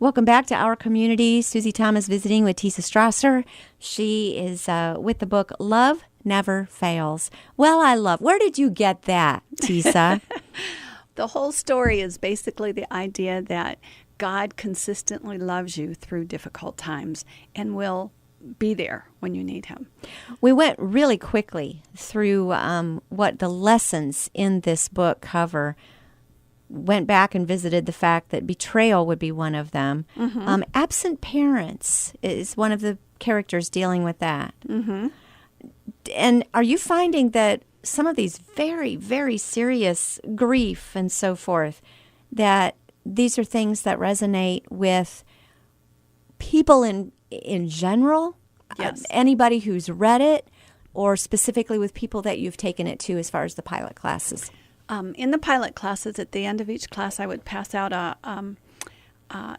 Welcome back to our community. Susie Thomas visiting with Tessa Strasser. She is with the book Love Never Fails. Well, I love. Where did you get that, Tessa? The whole story is basically the idea that God consistently loves you through difficult times and will be there when you need him. We went really quickly through what the lessons in this book cover. Went back and visited the fact that betrayal would be one of them. Mm-hmm. Absent parents is one of the characters dealing with that. Mm-hmm. And are you finding that some of these very, very serious grief and so forth, that these are things that resonate with people in general? Yes. Anybody who's read it, or specifically with people that you've taken it to as far as the pilot classes? In the pilot classes, at the end of each class, I would pass out a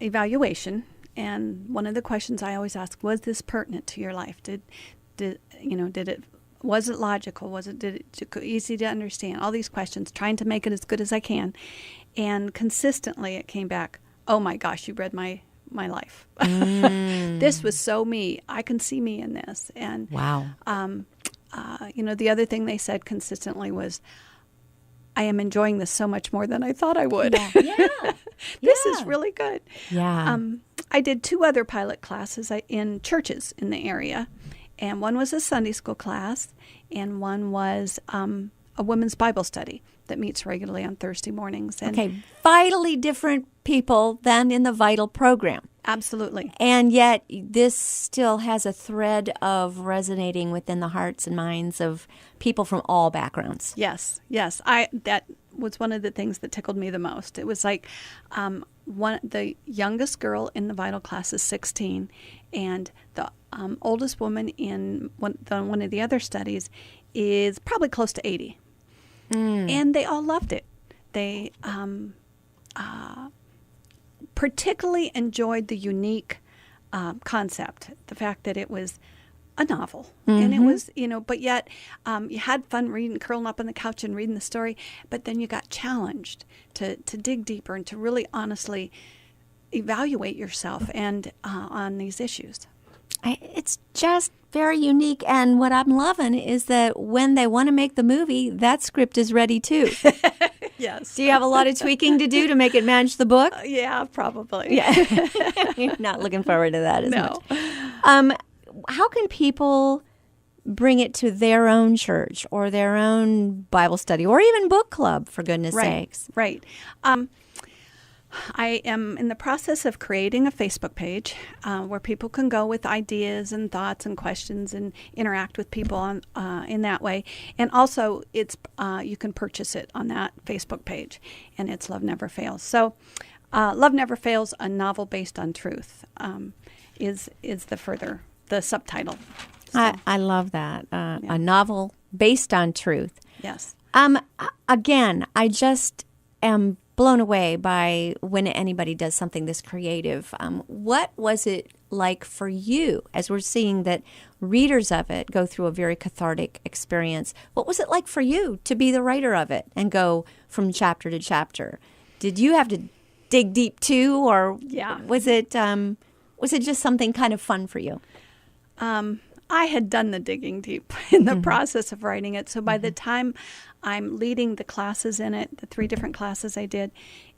evaluation, and one of the questions I always ask: was this pertinent to your life? Was it logical? Did it easy to understand? All these questions, trying to make it as good as I can, and consistently it came back: oh my gosh, you read my life. This was so me. I can see me in this. And wow. The other thing they said consistently was, I am enjoying this so much more than I thought I would. Yeah. This is really good. Yeah. I did 2 other pilot classes in churches in the area, and one was a Sunday school class, and one was a women's Bible study that meets regularly on Thursday mornings. And okay, vitally different people than in the Vital program. Absolutely. And yet this still has a thread of resonating within the hearts and minds of people from all backgrounds. Yes. That was one of the things that tickled me the most. It was like the youngest girl in the Vital class is 16, and the oldest woman in one of the other studies is probably close to 80. And they all loved it. They particularly enjoyed the unique concept, the fact that it was a novel. Mm-hmm. And it was, but yet you had fun curling up on the couch and reading the story, but then you got challenged to dig deeper and to really honestly evaluate yourself and on these issues. It's just very unique, and what I'm loving is that when they want to make the movie, that script is ready too. Yes. Do you have a lot of tweaking to do to make it match the book? Yeah, probably. Yeah. You're not looking forward to that as much. How can people bring it to their own church or their own Bible study or even book club, for goodness sakes? Right. I am in the process of creating a Facebook page where people can go with ideas and thoughts and questions and interact with people in that way. And also, it's you can purchase it on that Facebook page, and it's Love Never Fails. So, Love Never Fails, a novel based on truth, is the subtitle. So, I love that. A novel based on truth. Yes. Again, I just am blown away by when anybody does something this creative. What was it like for you, as we're seeing that readers of it go through a very cathartic experience? What was it like for you to be the writer of it and go from chapter to chapter? Did you have to dig deep too, or was it just something kind of fun for you? I had done the digging deep in the process of writing it. So by the time I'm leading the classes in it, the 3 different classes I did,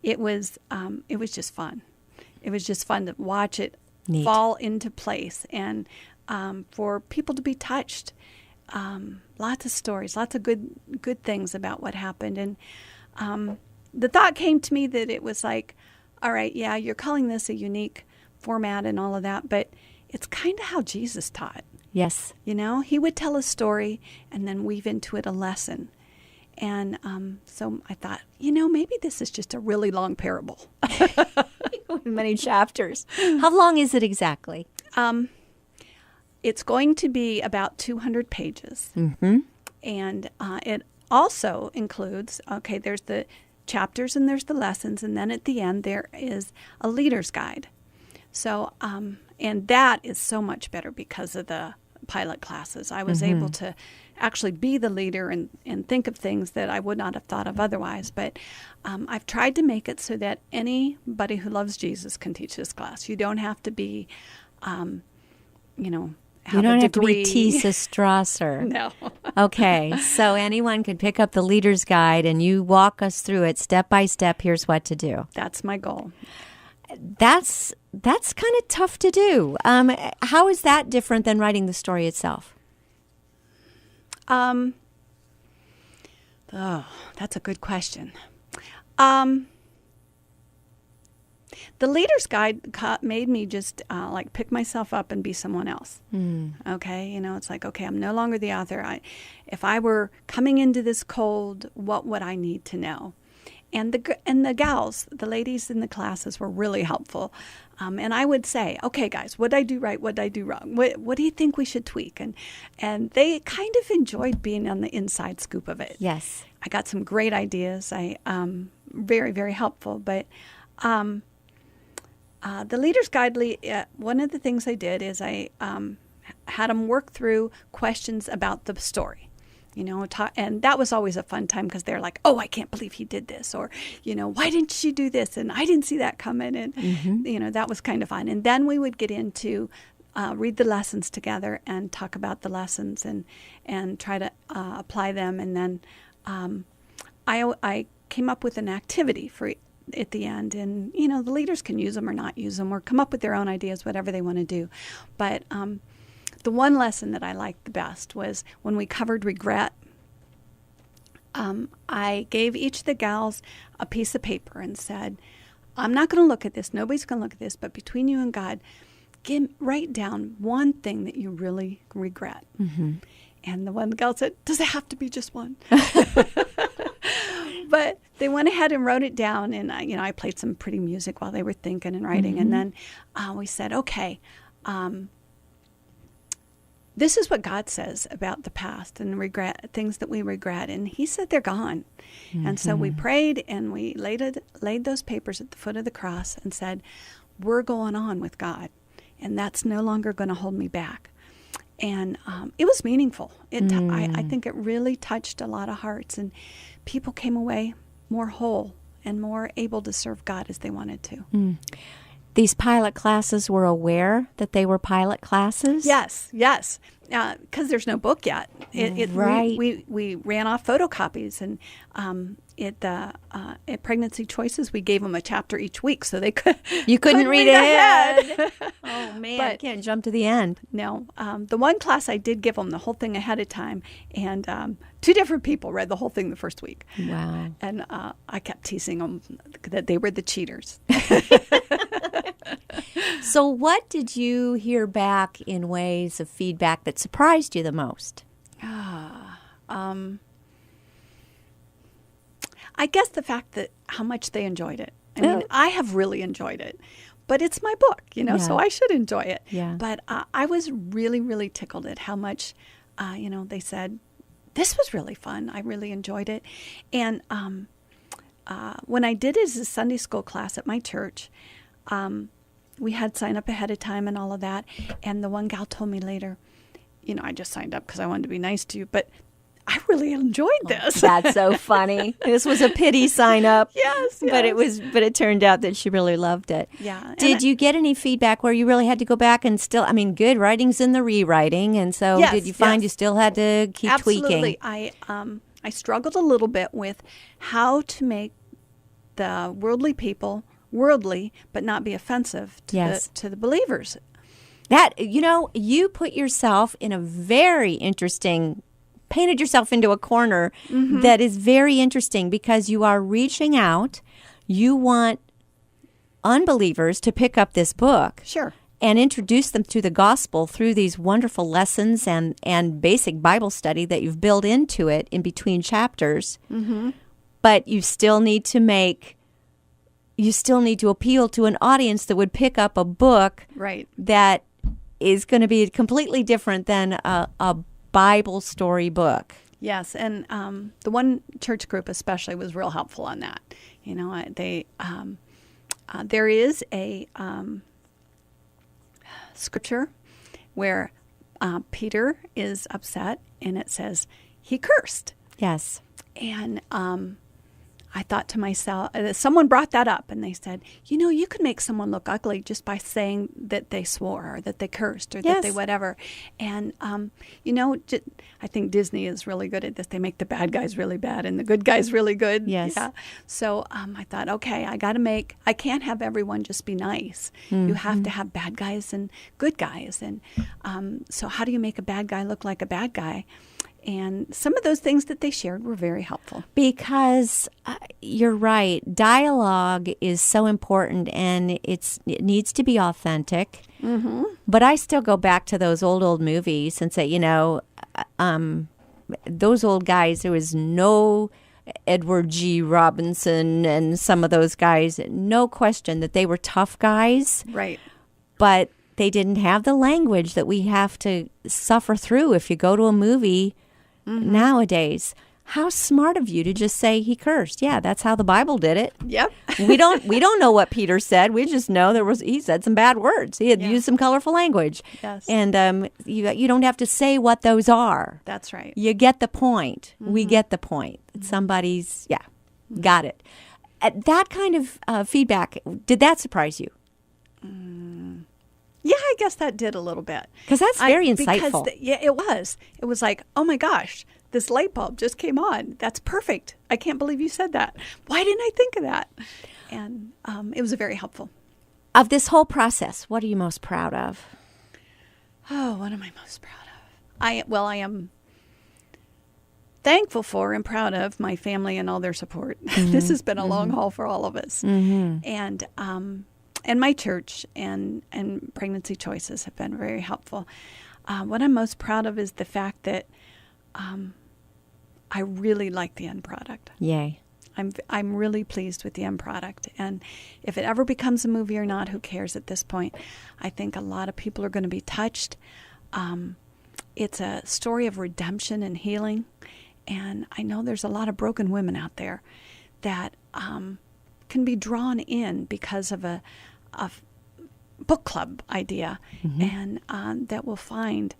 it was just fun. It was just fun to watch it fall into place and for people to be touched. Lots of stories, lots of good things about what happened. And the thought came to me that it was like, all right, yeah, you're calling this a unique format and all of that, but it's kind of how Jesus taught. Yes. He would tell a story and then weave into it a lesson. And so I thought, maybe this is just a really long parable. Many chapters. How long is it exactly? It's going to be about 200 pages. Mm-hmm. And it also includes, there's the chapters and there's the lessons. And then at the end, there is a leader's guide. So, and that is so much better because of the pilot classes. I was able to actually be the leader and think of things that I would not have thought of otherwise. But I've tried to make it so that anybody who loves Jesus can teach this class. You don't have to be, have you don't a have to degree. be Tessa Strasser. No. Okay, so anyone could pick up the Leader's Guide and you walk us through it step by step. Here's what to do. That's my goal. That's kind of tough to do. How is that different than writing the story itself? Oh, that's a good question. The Leader's Guide made me just like pick myself up and be someone else. Okay, it's like, okay, I'm no longer the author. If I were coming into this cold, what would I need to know? And the gals, the ladies in the classes were really helpful. And I would say, okay, guys, what did I do right? What did I do wrong? What do you think we should tweak? And they kind of enjoyed being on the inside scoop of it. Yes. I got some great ideas. Very, very helpful. But the Leader's Guide, one of the things I did is I had them work through questions about the story. And that was always a fun time because they're like, oh, I can't believe he did this. Or, why didn't she do this? And I didn't see that coming. And, that was kind of fun. And then we would get into read the lessons together and talk about the lessons and try to apply them. And then I came up with an activity for at the end. And, the leaders can use them or not use them or come up with their own ideas, whatever they want to do. But the one lesson that I liked the best was when we covered regret. I gave each of the gals a piece of paper and said, I'm not going to look at this. Nobody's going to look at this. But between you and God, write down one thing that you really regret. And the one gal said, does it have to be just one? But they went ahead and wrote it down. And, I played some pretty music while they were thinking and writing. And then we said, okay, this is what God says about the past and regret, things that we regret. And he said they're gone. And so we prayed and we laid those papers at the foot of the cross and said, we're going on with God. And that's no longer going to hold me back. And it was meaningful. I think it really touched a lot of hearts. And people came away more whole and more able to serve God as they wanted to. These pilot classes were aware that they were pilot classes? Yes. Because there's no book yet. Right. We ran off photocopies, and at Pregnancy Choices, we gave them a chapter each week so they could. You couldn't read ahead. Oh man, I can't jump to the end. No, the one class I did give them the whole thing ahead of time, and two different people read the whole thing the first week. Wow. And I kept teasing them that they were the cheaters. So what did you hear back in ways of feedback that surprised you the most? I guess the fact that how much they enjoyed it. I mean, I have really enjoyed it, but it's my book, so I should enjoy it. Yeah. But I was really, really tickled at how much, they said, this was really fun. I really enjoyed it. And when I did it as a Sunday school class at my church, we had sign up ahead of time and all of that. And the one gal told me later, I just signed up because I wanted to be nice to you, but I really enjoyed this. That's so funny. This was a pity sign up. Yes. But it turned out that she really loved it. Yeah. Did you get any feedback where you really had to go back and still, good writing's in the rewriting, and so did you find you still had to keep tweaking? Absolutely. I struggled a little bit with how to make the worldly people worldly but not be offensive to the believers. That, you put yourself in a very interesting, painted yourself into a corner that is very interesting because you are reaching out. You want unbelievers to pick up this book. Sure. And introduce them to the gospel through these wonderful lessons and basic Bible study that you've built into it in between chapters. But you still need to appeal to an audience that would pick up a book that is going to be completely different than a Bible story book. Yes, and the one church group especially was real helpful on that. There is a scripture where Peter is upset, and it says he cursed. Yes. And I thought to myself, someone brought that up, and they said, you could make someone look ugly just by saying that they swore or that they cursed or that they whatever. And, I think Disney is really good at this. They make the bad guys really bad and the good guys really good. Yes. Yeah. So I thought, okay, I can't have everyone just be nice. You have to have bad guys and good guys. And so how do you make a bad guy look like a bad guy? And some of those things that they shared were very helpful. Because you're right. Dialogue is so important, and it needs to be authentic. Mm-hmm. But I still go back to those old movies and say, those old guys, there was no Edward G. Robinson and some of those guys. No question that they were tough guys. Right. But they didn't have the language that we have to suffer through if you go to a movie nowadays. How smart of you to just say he cursed. Yeah, that's how the Bible did it. Yep. we don't know what Peter said. We just know he said some bad words. He had used some colorful language. Yes. And you don't have to say what those are. That's right. You get the point. We get the point. Somebody's got it. That kind of feedback, did that surprise you? Yeah, I guess that did a little bit. Because that's very insightful. Because it was. It was like, oh my gosh, this light bulb just came on. That's perfect. I can't believe you said that. Why didn't I think of that? And it was very helpful. Of this whole process, what are you most proud of? Oh, what am I most proud of? I am thankful for and proud of my family and all their support. This has been a long haul for all of us. And my church and Pregnancy Choices have been very helpful. What I'm most proud of is the fact that I really like the end product. Yay. I'm really pleased with the end product. And if it ever becomes a movie or not, who cares at this point? I think a lot of people are going to be touched. It's a story of redemption and healing. And I know there's a lot of broken women out there that can be drawn in because of a book club idea, and that will find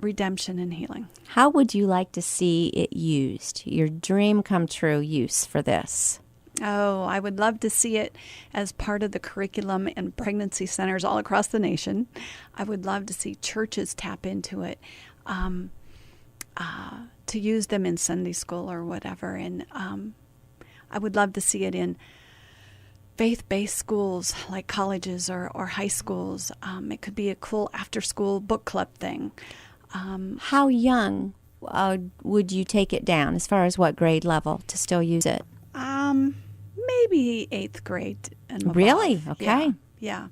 redemption and healing. How would you like to see it used? Your dream come true use for this? Oh, I would love to see it as part of the curriculum in pregnancy centers all across the nation. I would love to see churches tap into it, to use them in Sunday school or whatever. And I would love to see it in faith-based schools like colleges or high schools. It could be a cool after-school book club thing. How young would you take it down as far as what grade level to still use it? Maybe 8th grade and above. Really? Okay. Yeah.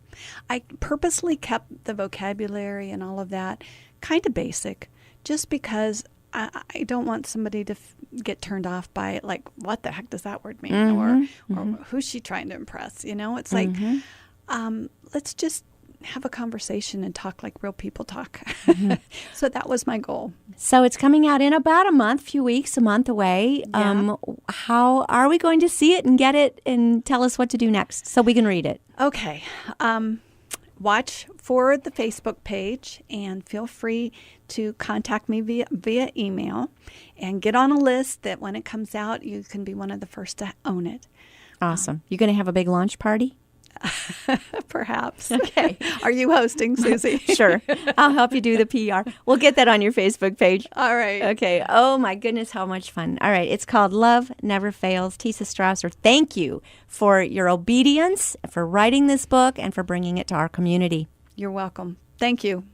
I purposely kept the vocabulary and all of that kind of basic just because I don't want somebody to get turned off by it, like, what the heck does that word mean? Or who's she trying to impress? It's like, let's just have a conversation and talk like real people talk. So that was my goal. So it's coming out in about a month, a month away. Yeah. How are we going to see it and get it and tell us what to do next so we can read it? Okay. Watch for the Facebook page and feel free to contact me via email and get on a list that when it comes out, you can be one of the first to own it. Awesome. You're going to have a big launch party? Perhaps. Okay. Are you hosting, Susie? Sure. I'll help you do the PR. We'll get that on your Facebook page. All right. Okay. Oh, my goodness, how much fun. All right. It's called Love Never Fails. Tessa Strasser, thank you for your obedience, for writing this book, and for bringing it to our community. You're welcome. Thank you.